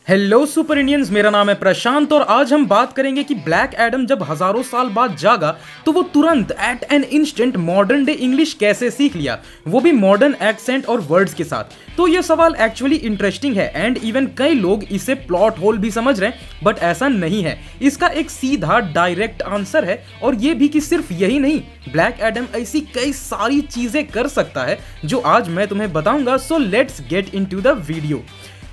Hello super Indians, मेरा नाम है प्रशांत और आज हम बात करेंगे कि ब्लैक एडम जब हजारों साल बाद जागा तो वो तुरंत at an instant modern day English कैसे सीख लिया, वो भी मॉडर्न एक्सेंट और वर्ड्स के साथ। तो ये सवाल एक्चुअली इंटरेस्टिंग है एंड इवन कई लोग इसे प्लॉट होल भी समझ रहे हैं, बट ऐसा नहीं है। इसका एक सीधा डायरेक्ट आंसर है और ये भी कि सिर्फ यही नहीं, ब्लैक एडम ऐसी कई सारी चीजें कर सकता है जो आज मैं तुम्हें बताऊंगा। So let's get into the video.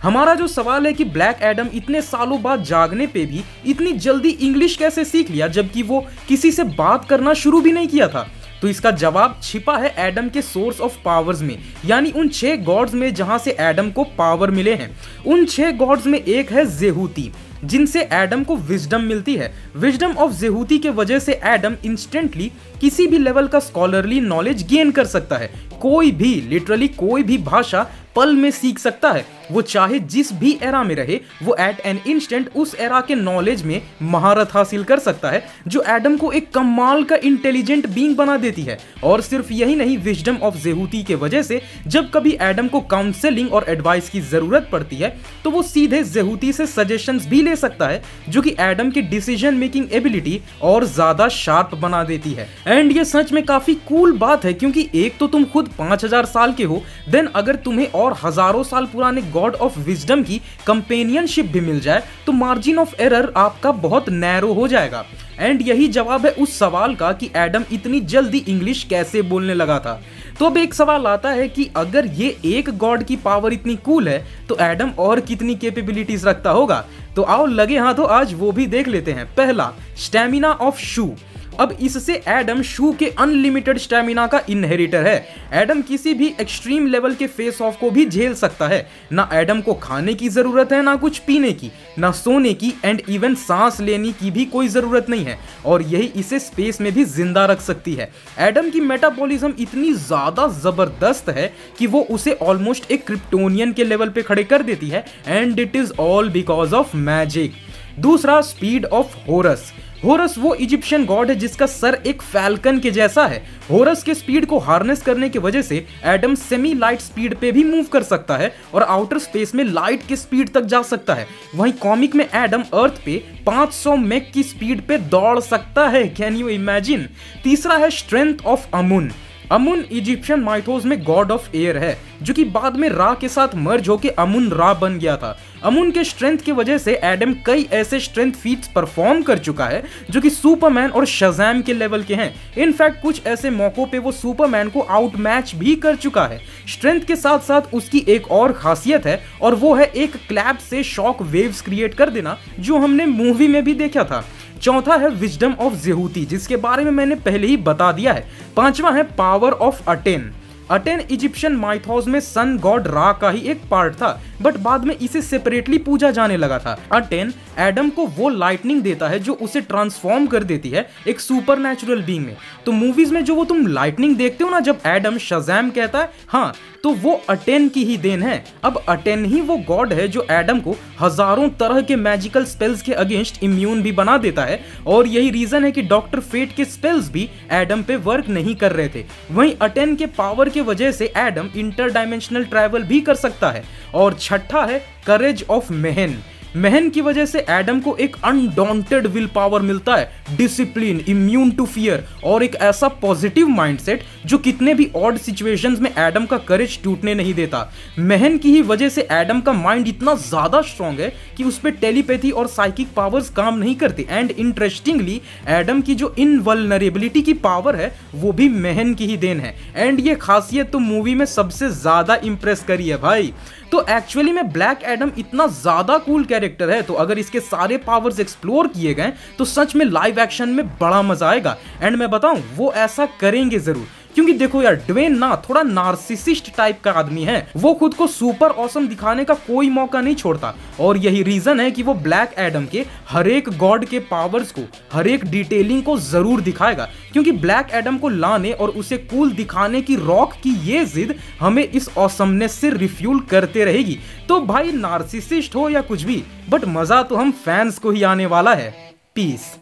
हमारा जो सवाल है कि ब्लैक एडम इतने सालों बाद जागने पे भी इतनी जल्दी इंग्लिश कैसे सीख लिया जबकि वो किसी से बात करना शुरू भी नहीं किया था, तो इसका जवाब छिपा है एडम के सोर्स ऑफ पावर्स में, यानी उन 6 गॉड्स में जहां से एडम को पावर मिले हैं। उन 6 गॉड्स में एक है जेहूती, जिनसे एडम को विजडम मिलती है। विजडम ऑफ जेहूती के वजह से एडम इंस्टेंटली किसी भी लेवल का स्कॉलरली नॉलेज गेन कर सकता है। कोई भी, लिटरली कोई भी भाषा पल में सीख सकता है। वो चाहे जिस भी एरा में रहे, वो एट एन इंस्टेंट उस एरा के नॉलेज में महारत हासिल कर सकता है, जो एडम को एक कमाल का इंटेलिजेंट बीइंग बना देती है। और सिर्फ यही नहीं, विजडम ऑफ जेहूती के वजह से जब कभी एडम को काउंसलिंग और एडवाइस की जरूरत पड़ती है तो वो सीधे जेहूती से सजेशंस भी ले सकता है, जो कि एडम की डिसीजन मेकिंग एबिलिटी और ज्यादा शार्प बना देती है। एंड ये सच में काफी कूल बात है, क्योंकि एक तो तुम खुद 5000 साल के हो, देन अगर तुम्हें और हजारों साल पुराने गॉड ऑफ विजडम की कंपेनियनशिप भी मिल जाए तो मार्जिन ऑफ एरर आपका बहुत नैरो हो जाएगा। एंड यही जवाब है उस सवाल का कि एडम इतनी जल्दी इंग्लिश कैसे बोलने लगा था। तो अब एक सवाल आता है कि अगर ये एक गॉड की पावर इतनी कूल है तो एडम और कितनी कैपेबिलिटीज रखता होगा। तो आओ लगे हाथों आज वो भी देख लेते हैं। पहला, स्टैमिना ऑफ शू। अब इससे एडम शू के अनलिमिटेड स्टैमिना का इनहेरिटर है। एडम किसी भी एक्सट्रीम लेवल के फेस ऑफ को भी झेल सकता है। ना एडम को खाने की जरूरत है, ना कुछ पीने की, ना सोने की, एंड इवन सांस लेने की भी कोई जरूरत नहीं है, और यही इसे स्पेस में भी जिंदा रख सकती है। एडम की मेटाबॉलिज्म इतनी ज्यादा जबरदस्त है कि वो उसे ऑलमोस्ट एक क्रिप्टोनियन के लेवल पे खड़े कर देती है, and it is all because of magic. दूसरा, स्पीड ऑफ होरस। होरस वो इजिप्शियन गॉड है जिसका सर एक फैल्कन के जैसा है। होरस के स्पीड को हार्नेस करने की वजह से एडम सेमी लाइट स्पीड पे भी मूव कर सकता है और आउटर स्पेस में लाइट की स्पीड तक जा सकता है। वहीं कॉमिक में एडम अर्थ पे 500 मैक की स्पीड पे दौड़ सकता है। Can you imagine. तीसरा है strength of Amun. Amun Egyptian Mythos में गॉड ऑफ एयर है, जो कि बाद में रा के साथ मर्ज होके अमुन रा बन गया था। अमुन के स्ट्रेंथ की वजह से एडम कई ऐसे स्ट्रेंथ फीट्स परफॉर्म कर चुका है जो कि सुपरमैन और शज़ैम के लेवल के हैं। इनफैक्ट कुछ ऐसे मौकों पे वो सुपरमैन को आउट मैच भी कर चुका है। स्ट्रेंथ के साथ साथ उसकी एक और खासियत है, और वो है एक क्लैप से शॉक वेव्स क्रिएट कर देना, जो हमने मूवी में भी देखा था। चौथा है विजडम ऑफ जेहूती, जिसके बारे में मैंने पहले ही बता दिया है। पांचवा है power of attain. Attain Egyptian Mythos में सन गॉड रा का ही एक पार्ट था, बट बाद में इसे सेपरेटली पूजा जाने लगा था। अटेन एडम को वो लाइटनिंग देता है जो उसे ट्रांसफॉर्म कर देती है एक सुपरनैचुरल बीइंग में। तो मूवीज में जो वो तुम लाइटनिंग देखते हो ना, जब एडम शज़ैम कहता है, हाँ, तो वो अटेन की ही देन है। अब अटेन ही वो गॉड है जो एडम को हजारों तरह के मैजिकल स्पेल्स के अगेंस्ट इम्यून भी बना देता है, और यही रीजन है कि डॉक्टर फेट के स्पेल्स भी एडम पे वर्क नहीं कर रहे थे। वहीं अटेन के पावर के वजह से एडम इंटरडायमेंशनल ट्रैवल भी कर सकता है। और छठा है करेज ऑफ मेहन। मेहन की वजह से एडम को एक अनडॉन्टेड विल पावर मिलता है, डिसिप्लिन, इम्यून टू फियर, और एक ऐसा पॉजिटिव माइंडसेट जो कितने भी ऑड सिचुएशंस में एडम का करेज टूटने नहीं देता। मेहन की ही वजह से एडम का माइंड इतना ज्यादा स्ट्रांग है कि उस पर टेलीपैथी और साइकिक पावर्स काम नहीं करते। एंड इंटरेस्टिंगली एडम की जो इनवल्नरेबिलिटी की पावर है वो भी मेहन की ही देन है। एंड ये खासियत तो मूवी में सबसे ज्यादा इंप्रेस करी है भाई। तो एक्चुअली में ब्लैक एडम इतना ज्यादा कूल कैरेक्टर है, तो अगर इसके सारे पावर्स एक्सप्लोर किए गए तो सच में लाइव एक्शन में बड़ा मजा आएगा। एंड मैं बताऊं, वो ऐसा करेंगे जरूर, क्योंकि देखो यार, ड्वेन ना थोड़ा नार्सिसिस्ट टाइप का आदमी है। वो खुद को सुपर ऑसम दिखाने का कोई मौका नहीं छोड़ता, और यही रीजन है कि वो ब्लैक एडम के हर एक गॉड के पावर्स को, हर एक डिटेलिंग को जरूर दिखाएगा, क्योंकि ब्लैक एडम को लाने और उसे कूल दिखाने की रॉक की ये जिद हमें इस ऑसमनेस से रिफ्यूल करते रहेगी। तो भाई नार्सिसिस्ट हो या कुछ भी, बट मजा तो हम फैंस को ही आने वाला है। पीस।